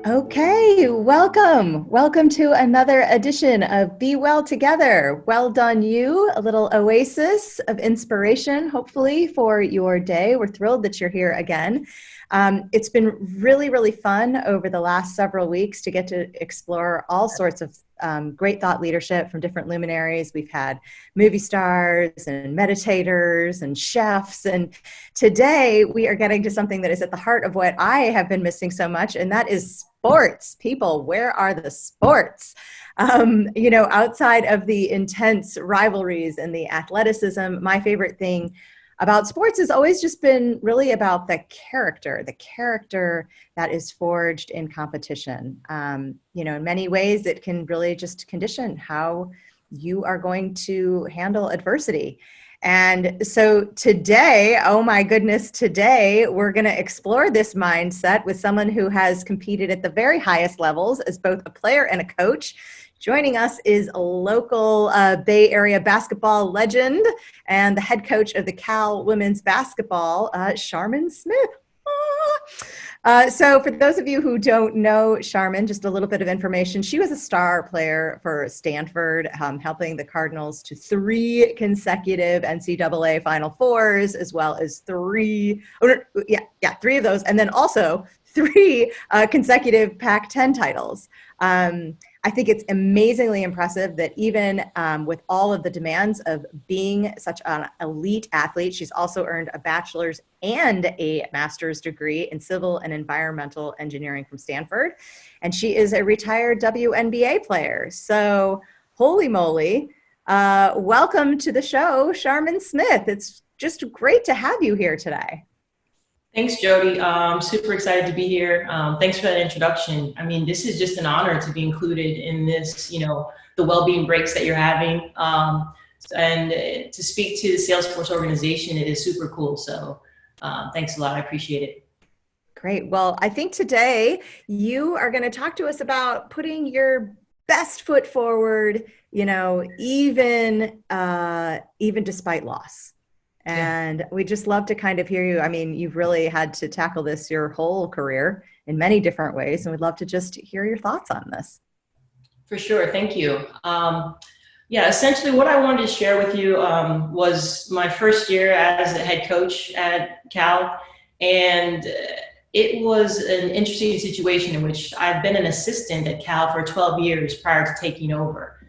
Okay, welcome. Welcome to another edition of Be Well Together. Well done, you. A little oasis of inspiration, hopefully, for your day. We're thrilled that you're here again. It's been really fun over the last several weeks to get to explore all sorts of great thought leadership from different luminaries. We've had movie stars and meditators and chefs. And today we are getting to something that is at the heart of what I have been missing so much, and that is sports. People, where are the sports? Outside of the intense rivalries and the athleticism, my favorite thing about sports has always just been really about the character that is forged in competition. In many ways, it can really just condition how you are going to handle adversity. And so today, oh my goodness, today we're going to explore this mindset with someone who has competed at the very highest levels as both a player and a coach. Joining us is a local Bay Area basketball legend and the head coach of the Cal women's basketball, Charmin Smith. So for those of you who don't know Charmin, just a little bit of information. She was a star player for Stanford, helping the Cardinals to 3 consecutive NCAA Final Fours, as well as 3 of those, and then also 3 consecutive Pac-10 titles. I think it's amazingly impressive that even with all of the demands of being such an elite athlete, she's also earned a bachelor's and a master's degree in civil and environmental engineering from Stanford. And she is a retired WNBA player. So holy moly, welcome to the show, Charmin Smith. It's just great to have you here today. Thanks, Jody. I'm super excited to be here. Thanks for that introduction. I mean, this is just an honor to be included in this, the well-being breaks that you're having. And to speak to the Salesforce organization, it is super cool. So thanks a lot. I appreciate it. Great. Well, I think today you are going to talk to us about putting your best foot forward, even despite loss. And we just love to kind of hear you. I mean, you've really had to tackle this your whole career in many different ways. And we'd love to just hear your thoughts on this. For sure. Thank you. Essentially what I wanted to share with you was my first year as a head coach at Cal. And it was an interesting situation in which I've been an assistant at Cal for 12 years prior to taking over.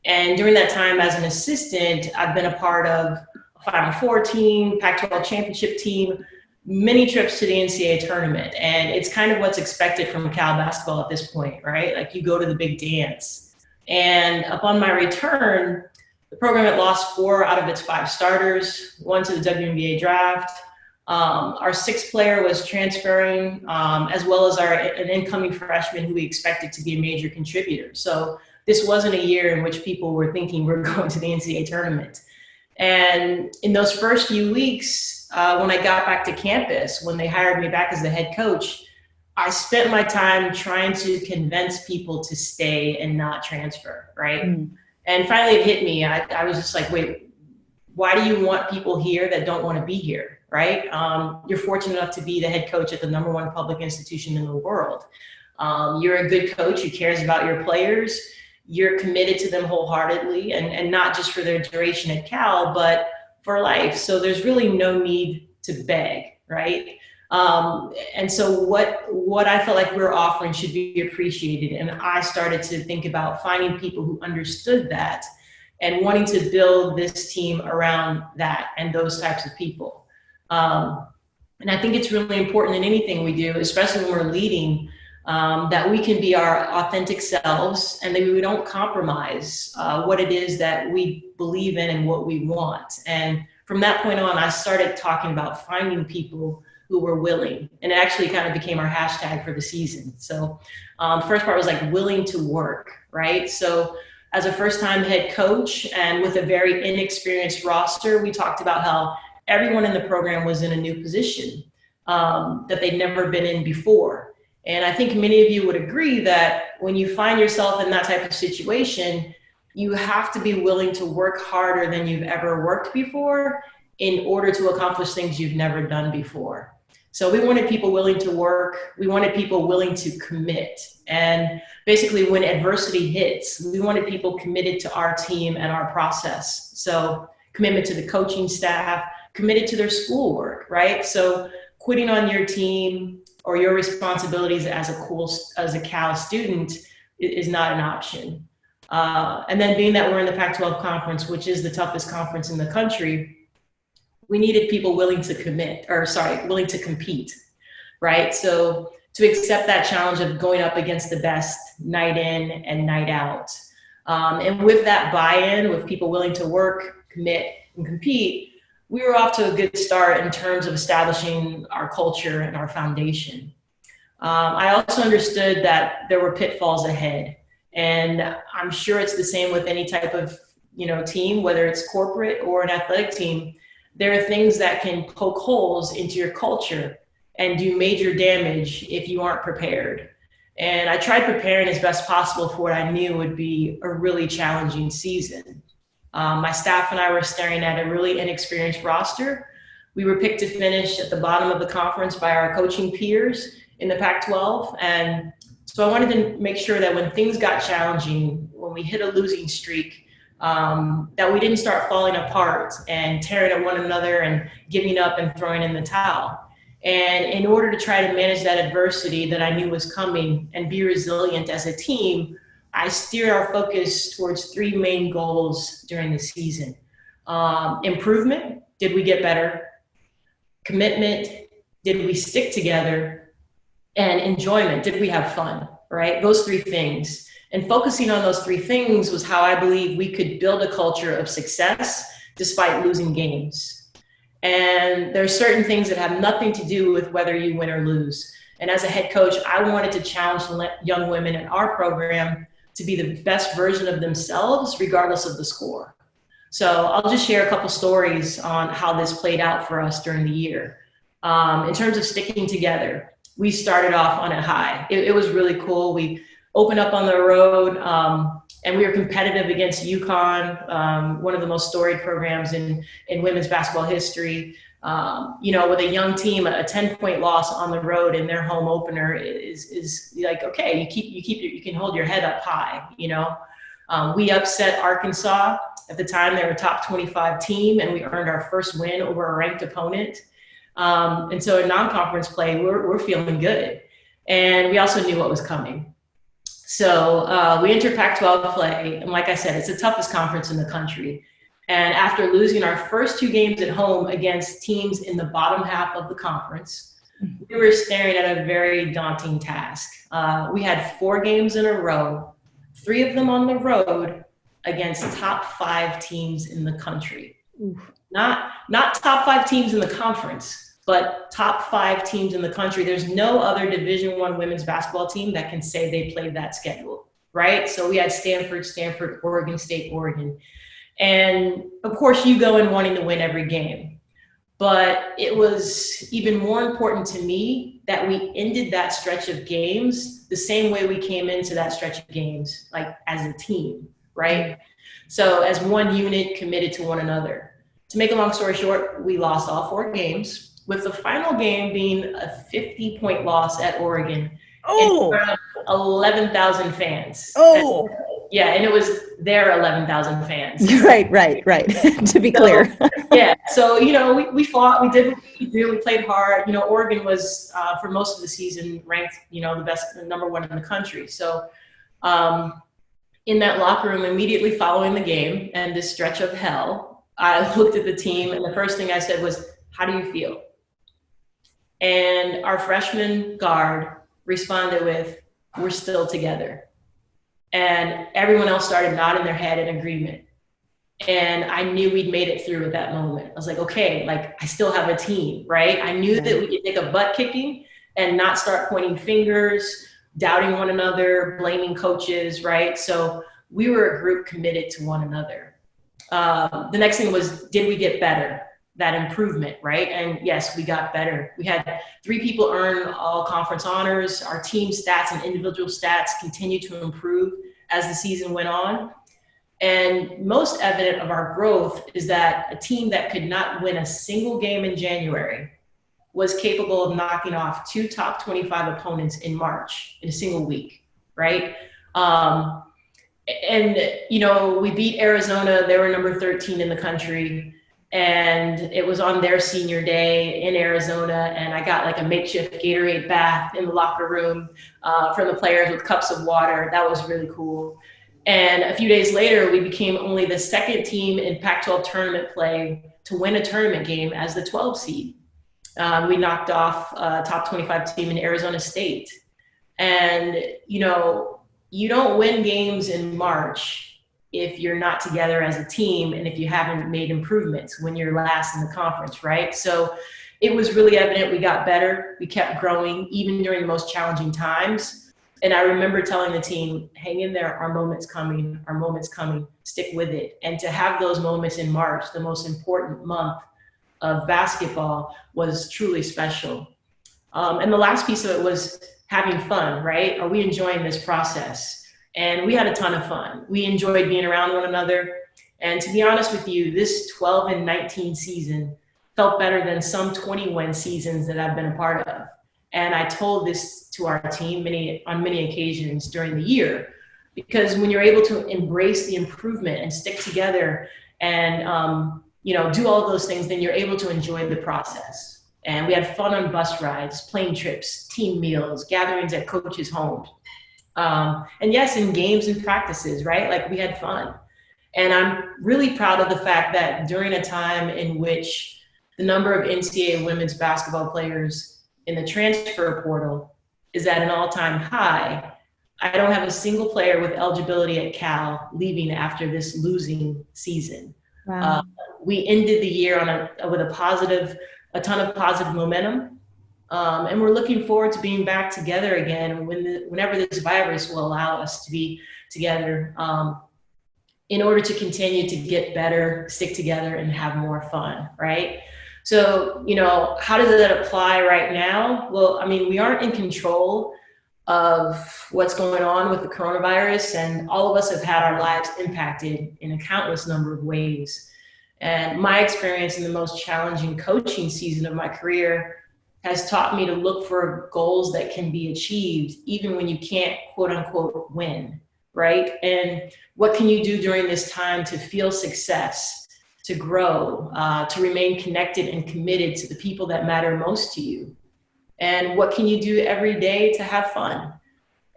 And during that time as an assistant, I've been a part of Final Four team, Pac-12 championship team, many trips to the NCAA tournament. And it's kind of what's expected from Cal basketball at this point, right? Like you go to the big dance. And upon my return, the program had lost 4 out of its 5 starters, 1 to the WNBA draft. Our 6th player was transferring, as well as an incoming freshman who we expected to be a major contributor. So this wasn't a year in which people were thinking we're going to the NCAA tournament. And in those first few weeks, when I got back to campus, when they hired me back as the head coach, I spent my time trying to convince people to stay and not transfer, right? And finally it hit me. I was just like, wait, why do you want people here that don't want to be here, right? You're fortunate enough to be the head coach at the #1 public institution in the world. You're a good coach who cares about your players. You're committed to them wholeheartedly and not just for their duration at Cal, but for life. So there's really no need to beg, right? And so what I felt like we were offering should be appreciated. And I started to think about finding people who understood that and wanting to build this team around that and those types of people. And I think it's really important in anything we do, especially when we're leading, that we can be our authentic selves and that we don't compromise what it is that we believe in and what we want. And from that point on, I started talking about finding people who were willing, and it actually kind of became our hashtag for the season. So first part was like willing to work, right? So as a first-time head coach and with a very inexperienced roster, we talked about how everyone in the program was in a new position that they'd never been in before. And I think many of you would agree that when you find yourself in that type of situation, you have to be willing to work harder than you've ever worked before in order to accomplish things you've never done before. So we wanted people willing to work. We wanted people willing to commit. And basically when adversity hits, we wanted people committed to our team and our process. So commitment to the coaching staff, committed to their schoolwork, right? So quitting on your team or your responsibilities as a Cal student is not an option. And then being that we're in the Pac-12 conference, which is the toughest conference in the country, we needed people willing to willing to compete, right? So to accept that challenge of going up against the best night in and night out. And with that buy-in, with people willing to work, commit, and compete, we were off to a good start in terms of establishing our culture and our foundation. I also understood that there were pitfalls ahead. And I'm sure it's the same with any type of team, whether it's corporate or an athletic team. There are things that can poke holes into your culture and do major damage if you aren't prepared. And I tried preparing as best possible for what I knew would be a really challenging season. My staff and I were staring at a really inexperienced roster. We were picked to finish at the bottom of the conference by our coaching peers in the Pac-12. And so I wanted to make sure that when things got challenging, when we hit a losing streak, that we didn't start falling apart and tearing at one another and giving up and throwing in the towel. And in order to try to manage that adversity that I knew was coming and be resilient as a team, I steered our focus towards three main goals during the season. Improvement, did we get better? Commitment, did we stick together? And enjoyment, did we have fun, right? Those three things. And focusing on those three things was how I believe we could build a culture of success despite losing games. And there's certain things that have nothing to do with whether you win or lose. And as a head coach, I wanted to challenge young women in our program to be the best version of themselves, regardless of the score. So I'll just share a couple stories on how this played out for us during the year. In terms of sticking together, we started off on a high. It was really cool. We opened up on the road, and we were competitive against UConn, one of the most storied programs in women's basketball history. With a young team, a 10-point loss on the road in their home opener is like, okay, you can hold your head up high. We upset Arkansas. At the time, they were a top 25 team, and we earned our first win over a ranked opponent. And so in non-conference play, we're feeling good. And we also knew what was coming. So we entered Pac-12 play, and like I said, it's the toughest conference in the country. And after losing our first two games at home against teams in the bottom half of the conference, we were staring at a very daunting task. We had 4 games in a row, 3 of them on the road against top 5 teams in the country. Oof. Not top 5 teams in the conference, but top 5 teams in the country. There's no other Division I women's basketball team that can say they played that schedule, right? So we had Stanford, Oregon State, Oregon. And of course you go in wanting to win every game, but it was even more important to me that we ended that stretch of games the same way we came into that stretch of games, like as a team, right? So as one unit committed to one another. To make a long story short, we lost all 4 games, with the final game being a 50-point loss at Oregon. Oh, in front of 11,000 fans. Oh, yeah, and it was their 11,000 fans. Right. To be clear. So we fought, we did what we do, we played hard. Oregon was for most of the season ranked, the best, number 1 in the country. So in that locker room, immediately following the game and this stretch of hell, I looked at the team, and the first thing I said was, "How do you feel?" And our freshman guard responded with, "We're still together." And everyone else started nodding their head in agreement. And I knew we'd made it through at that moment. I was like, okay, I still have a team, right? I knew that we could take a butt kicking and not start pointing fingers, doubting one another, blaming coaches, right? So we were a group committed to one another. The next thing was, did we get better? That improvement, right? And yes, we got better. We had 3 people earn all conference honors. Our team stats and individual stats continued to improve as the season went on. And most evident of our growth is that a team that could not win a single game in January was capable of knocking off 2 top 25 opponents in March in a single week, right? And, you know, we beat Arizona. They were number 13 in the country. And it was on their senior day in Arizona. And I got like a makeshift Gatorade bath in the locker room from the players with cups of water. That was really cool. And a few days later, we became only the second team in Pac-12 tournament play to win a tournament game as the 12 seed. We knocked off a top 25 team in Arizona State. And, you know, you don't win games in March if you're not together as a team and if you haven't made improvements when you're last in the conference, right? So it was really evident we got better. We kept growing even during the most challenging times. And I remember telling the team, hang in there, our moment's coming, stick with it. And to have those moments in March, the most important month of basketball, was truly special. And the last piece of it was having fun, right? Are we enjoying this process? And we had a ton of fun. We enjoyed being around one another. And to be honest with you, this 12 and 19 season felt better than some 21 seasons that I've been a part of. And I told this to our team on many occasions during the year, because when you're able to embrace the improvement and stick together and you know, do all those things, then you're able to enjoy the process. And we had fun on bus rides, plane trips, team meals, gatherings at coaches' homes. And yes, in games and practices, right? Like, we had fun. And I'm really proud of the fact that during a time in which the number of NCAA women's basketball players in the transfer portal is at an all-time high, I don't have a single player with eligibility at Cal leaving after this losing season. Wow. We ended the year with a ton of positive momentum. And we're looking forward to being back together again whenever this virus will allow us to be together, in order to continue to get better, stick together, and have more fun, right? So, you know, how does that apply right now? Well, I mean, we aren't in control of what's going on with the coronavirus, and all of us have had our lives impacted in a countless number of ways. And my experience in the most challenging coaching season of my career has taught me to look for goals that can be achieved even when you can't, quote unquote, win, right? And what can you do during this time to feel success, to grow, to remain connected and committed to the people that matter most to you? And what can you do every day to have fun?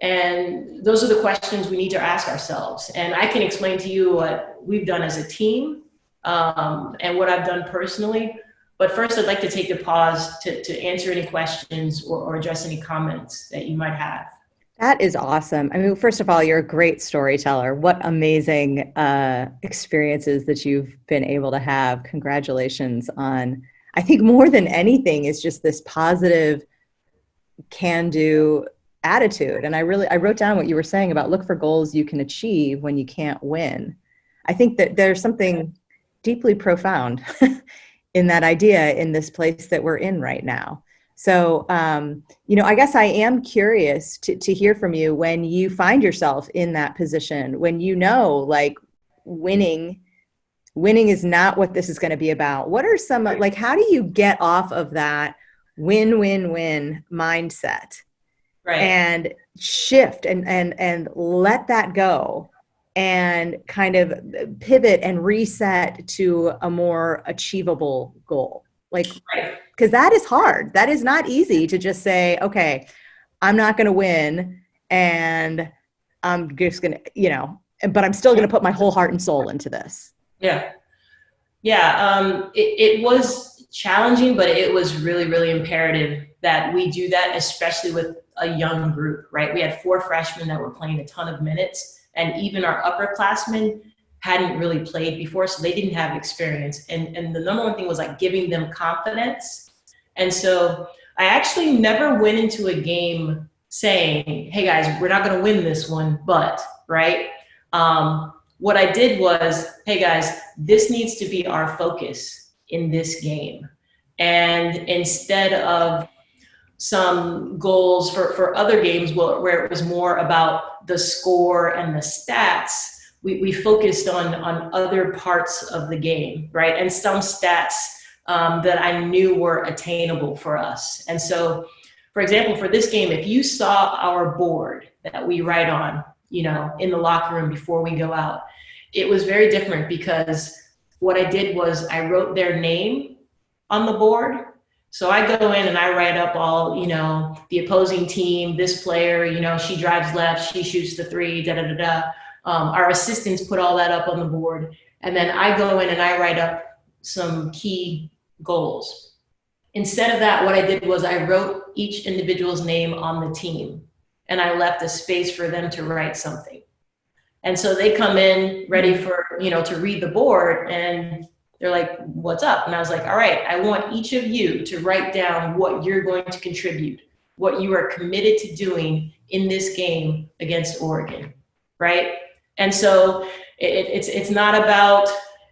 And those are the questions we need to ask ourselves. And I can explain to you what we've done as a team, and what I've done personally. But first, I'd like to take a pause to answer any questions or address any comments that you might have. That is awesome. I mean, first of all, you're a great storyteller. What amazing experiences that you've been able to have. Congratulations on, I think more than anything is just this positive can-do attitude. And I wrote down what you were saying about look for goals you can achieve when you can't win. I think that there's something deeply profound in that idea in this place that we're in right now. So, you know, I guess I am curious to hear from you when you find yourself in that position, when you know, like, winning is not what this is going to be about. What are some, like, how do you get off of that win mindset, right, and shift and let that go and kind of pivot and reset to a more achievable goal? Like, because that is hard. That is not easy to just say, okay, I'm not going to win and I'm just going to, you know, but I'm still going to put my whole heart and soul into this. Yeah. It was challenging, but it was really, really imperative that we do that, especially with a young group, right? We had 4 freshmen that were playing a ton of minutes, and even our upperclassmen hadn't really played before, so they didn't have experience. And the number one thing was like giving them confidence. And so I actually never went into a game saying, hey guys, we're not gonna win this one, but, right? What I did was, hey guys, this needs to be our focus in this game. And instead of some goals for other games where it was more about the score and the stats, we focused on other parts of the game, right? And some stats that I knew were attainable for us. And so, for example, for this game, if you saw our board that we write on, in the locker room before we go out, it was very different because what I did was I wrote their name on the board. So I go in and I write up all, the opposing team, this player, she drives left, she shoots the three, da, da, da, da. Our assistants put all that up on the board. And then I go in and I write up some key goals. Instead of that, what I did was I wrote each individual's name on the team and I left a space for them to write something. And so they come in ready for, to read the board and they're like, what's up? And I was like, all right, I want each of you to write down what you're going to contribute, what you are committed to doing in this game against Oregon, right? And so it's not about,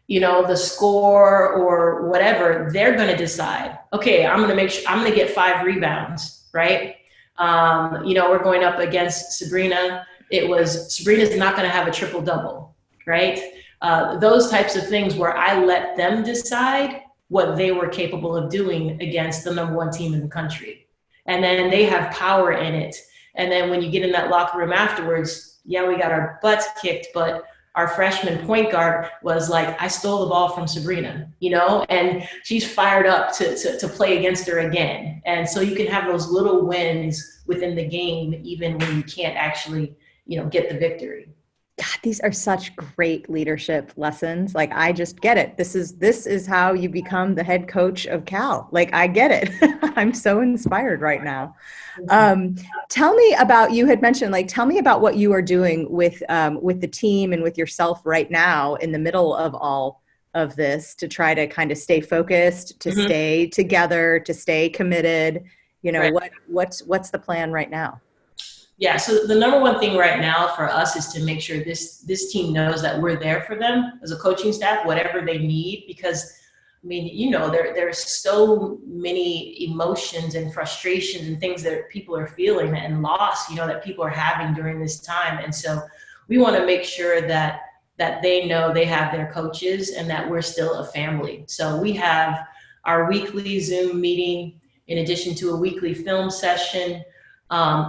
the score or whatever. They're going to decide, okay, I'm going to make sure I'm going to get 5 rebounds, right? We're going up against Sabrina. Sabrina's not going to have a triple double, right? Those types of things where I let them decide what they were capable of doing against the number 1 team in the country. And then they have power in it. And then when you get in that locker room afterwards, yeah, we got our butts kicked, but our freshman point guard was like, I stole the ball from Sabrina, and she's fired up to play against her again. And so you can have those little wins within the game, even when you can't actually, get the victory. God, these are such great leadership lessons. Like, I just get it. This is how you become the head coach of Cal. Like, I get it. I'm so inspired right now. Tell me about, you had mentioned, tell me about what you are doing with the team and with yourself right now in the middle of all of this to try to kind of stay focused, to stay together, to stay committed. Right. What's the plan right now? Yeah, so the number one thing right now for us is to make sure this team knows that we're there for them as a coaching staff, whatever they need, because there's so many emotions and frustrations and things that people are feeling and loss, that people are having during this time. And so we want to make sure that they know they have their coaches and that we're still a family. So we have our weekly Zoom meeting in addition to a weekly film session.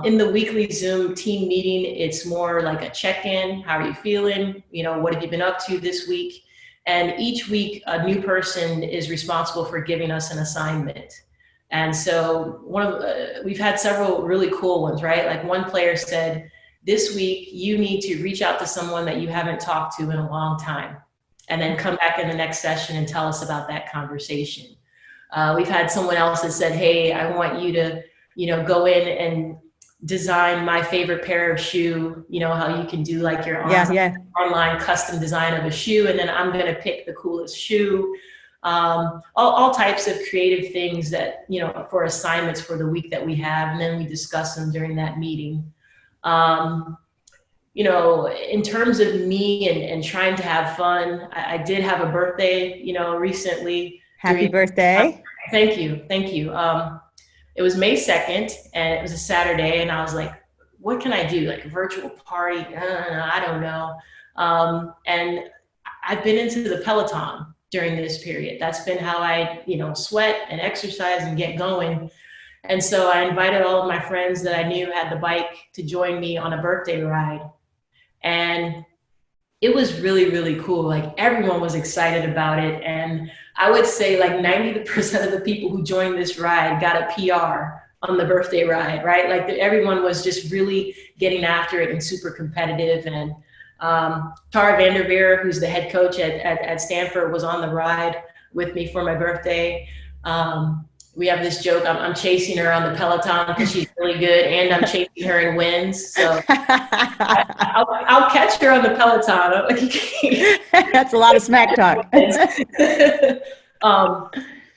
In the weekly Zoom team meeting, it's more like a check-in. How are you feeling? What have you been up to this week? And each week, a new person is responsible for giving us an assignment. And so we've had several really cool ones, right? Like one player said, this week, you need to reach out to someone that you haven't talked to in a long time, and then come back in the next session and tell us about that conversation. We've had someone else that said, hey, I want you to go in and design my favorite pair of shoe, how you can do like your online custom design of a shoe. And then I'm going to pick the coolest shoe, all types of creative things that, for assignments for the week that we have. And then we discuss them during that meeting. In terms of me and trying to have fun, I did have a birthday, recently. Happy birthday. Thank you. It was May 2nd and it was a Saturday, and I was like, what can I do? Like a virtual party? I don't know. And I've been into the Peloton during this period. That's been how I, sweat and exercise and get going. And so I invited all of my friends that I knew had the bike to join me on a birthday ride. And it was really, really cool. Like, everyone was excited about it. And I would say like 90% of the people who joined this ride got a PR on the birthday ride, right? Like everyone was just really getting after it and super competitive. And Tara Vanderveer, who's the head coach at Stanford, was on the ride with me for my birthday. We have this joke, I'm chasing her on the Peloton because she's really good, and I'm chasing her in wins. So I'll catch her on the Peloton. That's a lot of smack talk.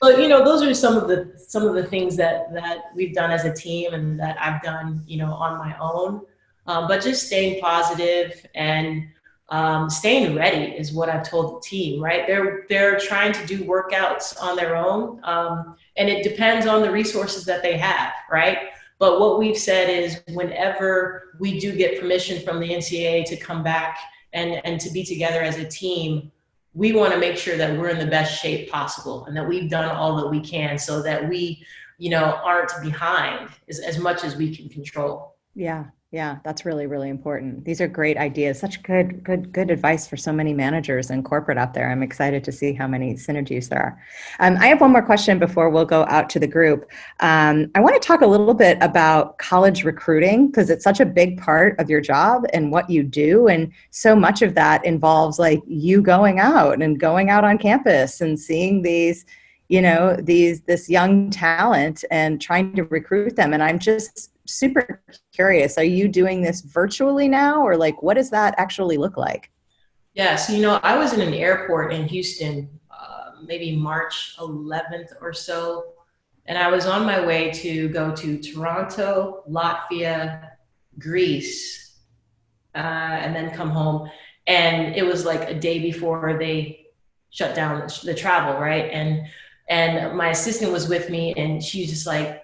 But those are some of the things that we've done as a team and that I've done, on my own. But just staying positive and staying ready is what I've told the team, right? They're trying to do workouts on their own. And it depends on the resources that they have, right? But what we've said is whenever we do get permission from the NCAA to come back and to be together as a team, we want to make sure that we're in the best shape possible and that we've done all that we can so that we, aren't behind as much as we can control. Yeah. Yeah. That's really, really important. These are great ideas. Such good advice for so many managers and corporate out there. I'm excited to see how many synergies there are. I have one more question before we'll go out to the group. I want to talk a little bit about college recruiting because it's such a big part of your job and what you do. And so much of that involves like you going out on campus and seeing these this young talent and trying to recruit them. And I'm just super curious, are you doing this virtually now, or like, what does that actually look like? Yes. I was in an airport in Houston, maybe March 11th or so. And I was on my way to go to Toronto, Latvia, Greece, and then come home. And it was like a day before they shut down the travel, right? And my assistant was with me, and she's just like,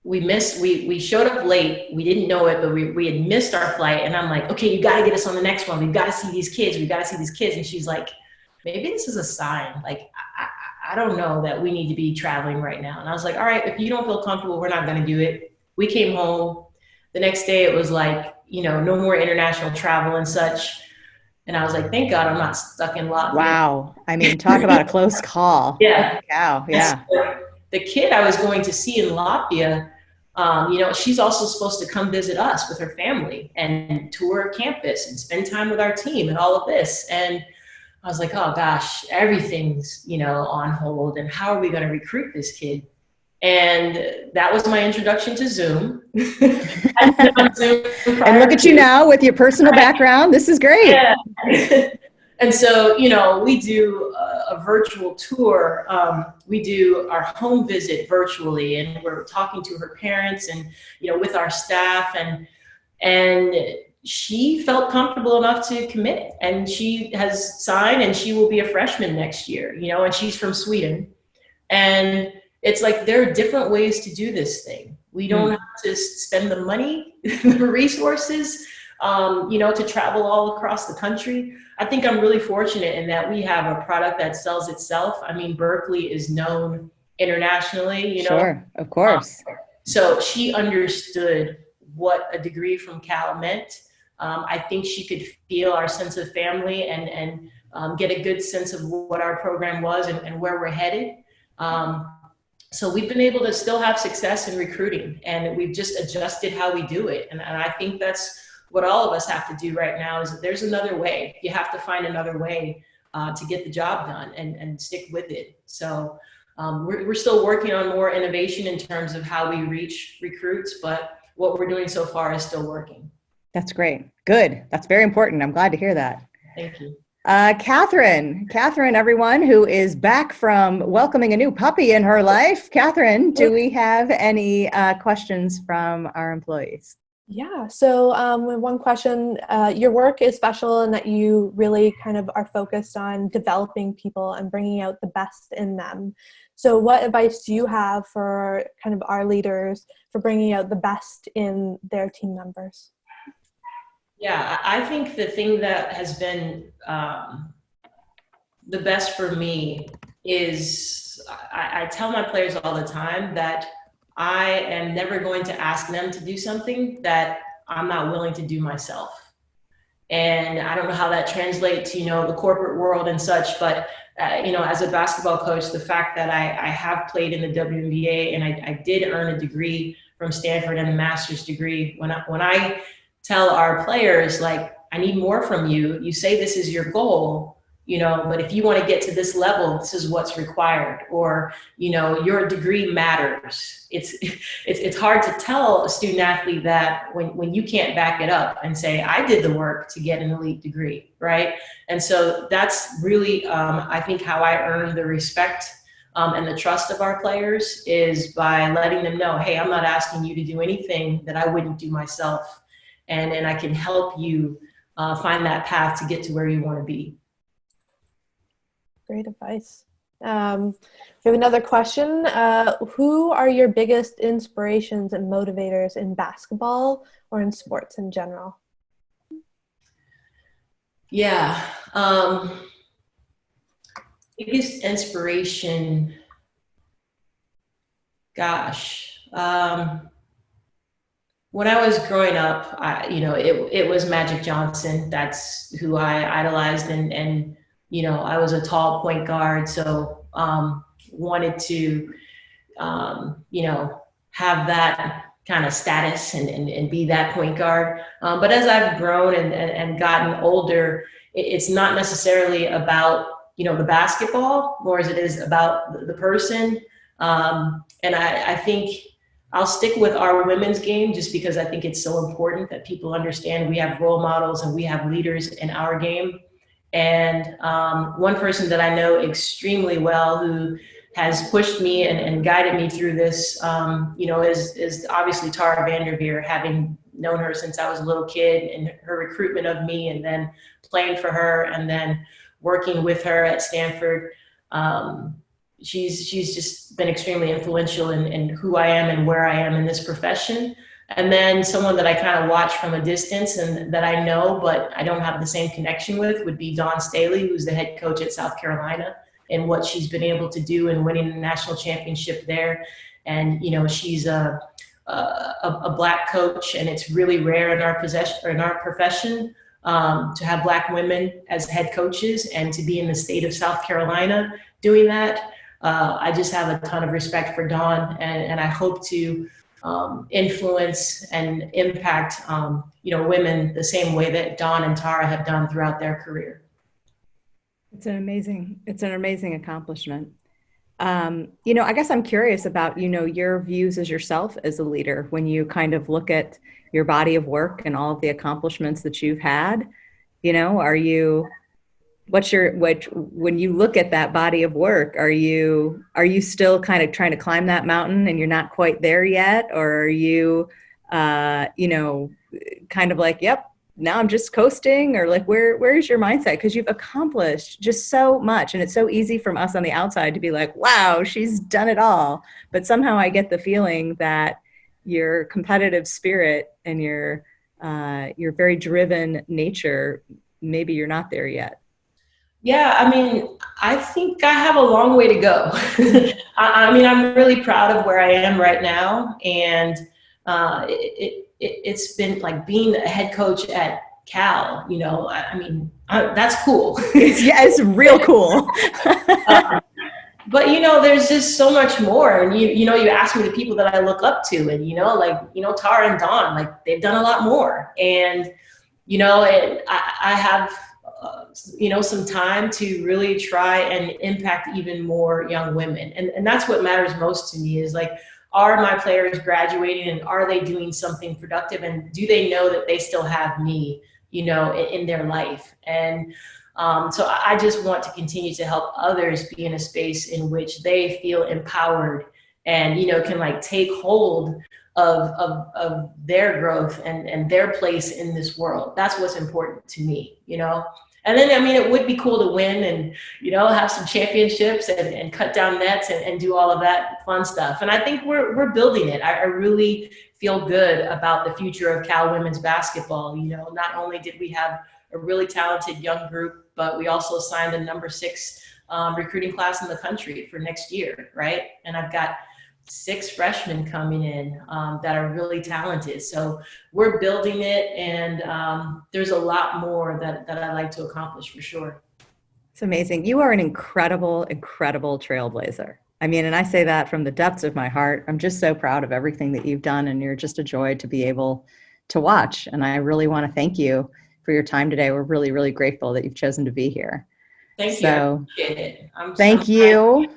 we showed up late. We didn't know it, but we had missed our flight. And I'm like, okay, you got to get us on the next one. We've got to see these kids. We've got to see these kids. And she's like, maybe this is a sign. Like, I don't know that we need to be traveling right now. And I was like, all right, if you don't feel comfortable, we're not going to do it. We came home. The next day it was like, no more international travel and such. And I was like, thank God I'm not stuck in Latvia. Wow. I mean, talk about a close call. Yeah. Cow. Yeah. So the kid I was going to see in Latvia, she's also supposed to come visit us with her family and tour campus and spend time with our team and all of this. And I was like, oh gosh, everything's, on hold. And how are we going to recruit this kid? And that was my introduction to Zoom. And look at you now with your personal background. This is great. Yeah. And so, we do a virtual tour. We do our home visit virtually, and we're talking to her parents and, with our staff, and she felt comfortable enough to commit, and she has signed, and she will be a freshman next year, and she's from Sweden. And it's like, there are different ways to do this thing. We don't have to spend the money, the resources, to travel all across the country. I think I'm really fortunate in that we have a product that sells itself. I mean, Berkeley is known internationally, Sure, of course. So she understood what a degree from Cal meant. I think she could feel our sense of family and get a good sense of what our program was and where we're headed. So we've been able to still have success in recruiting, and we've just adjusted how we do it. And I think that's what all of us have to do right now, is that there's another way. You have to find another way to get the job done and stick with it. So we're still working on more innovation in terms of how we reach recruits, but what we're doing so far is still working. That's great. Good. That's very important. I'm glad to hear that. Thank you. Catherine, everyone, who is back from welcoming a new puppy in her life. Catherine, do we have any questions from our employees? Yeah. So one question, your work is special in that you really kind of are focused on developing people and bringing out the best in them. So what advice do you have for kind of our leaders for bringing out the best in their team members? Yeah, I think the thing that has been the best for me is I tell my players all the time that I am never going to ask them to do something that I'm not willing to do myself. And I don't know how that translates, the corporate world and such, but as a basketball coach, the fact that I have played in the WNBA and I did earn a degree from Stanford and a master's degree, when I tell our players, like, I need more from you. You say this is your goal, but if you want to get to this level, this is what's required. Or, your degree matters. It's hard to tell a student athlete that when you can't back it up and say, I did the work to get an elite degree, right? And so that's really, I think, how I earn the respect and the trust of our players, is by letting them know, hey, I'm not asking you to do anything that I wouldn't do myself. And I can help you find that path to get to where you want to be. Great advice. We have another question. Who are your biggest inspirations and motivators in basketball or in sports in general? Yeah. Biggest inspiration, gosh. When I was growing up, it was Magic Johnson. That's who I idolized, and I was a tall point guard, so wanted to have that kind of status and be that point guard. But as I've grown and gotten older, it's not necessarily about the basketball more as it is about the person. And I think I'll stick with our women's game just because I think it's so important that people understand we have role models and we have leaders in our game. And one person that I know extremely well who has pushed me and guided me through this, is obviously Tara Vanderveer, having known her since I was a little kid, and her recruitment of me, and then playing for her, and then working with her at Stanford. She's just been extremely influential in who I am and where I am in this profession. And then someone that I kind of watch from a distance and that I know, but I don't have the same connection with, would be Staley, who's the head coach at South Carolina, and what she's been able to do in winning the national championship there. And, she's a Black coach, and it's really rare in our profession to have Black women as head coaches, and to be in the state of South Carolina doing that. I just have a ton of respect for Dawn, and I hope to influence and impact, women the same way that Dawn and Tara have done throughout their career. It's an amazing accomplishment. I guess I'm curious about, your views as yourself as a leader when you kind of look at your body of work and all of the accomplishments that you've had. When you look at that body of work, are you still kind of trying to climb that mountain and you're not quite there yet? Or are you, kind of like, yep, now I'm just coasting? Or like, where's your mindset? Because you've accomplished just so much, and it's so easy from us on the outside to be like, wow, she's done it all. But somehow I get the feeling that your competitive spirit and your very driven nature, maybe you're not there yet. Yeah, I think I have a long way to go. I'm really proud of where I am right now, and it's been like being a head coach at Cal. That's cool. Yeah, it's real cool. But there's just so much more. And you ask me the people that I look up to, and Tara and Dawn, like they've done a lot more. And and I have some time to really try and impact even more young women. And that's what matters most to me, is like, are my players graduating, and are they doing something productive, and do they know that they still have me, in their life? And so I just want to continue to help others be in a space in which they feel empowered and, can like take hold of their growth and their place in this world. That's what's important to me, And then, it would be cool to win and, have some championships and cut down nets and do all of that fun stuff. And I think we're building it. I really feel good about the future of Cal women's basketball. Not only did we have a really talented young group, but we also signed the number 6 recruiting class in the country for next year, right? And I've got 6 freshmen coming in that are really talented. So we're building it, and there's a lot more that I'd like to accomplish for sure. It's amazing. You are an incredible, incredible trailblazer. And I say that from the depths of my heart. I'm just so proud of everything that you've done, and you're just a joy to be able to watch. And I really want to thank you for your time today. We're really, really grateful that you've chosen to be here. Thank you. I appreciate it. Thank you.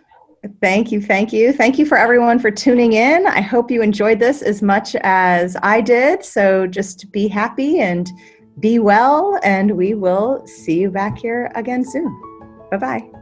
Thank you. Thank you for everyone for tuning in. I hope you enjoyed this as much as I did. So just be happy and be well, and we will see you back here again soon. Bye-bye.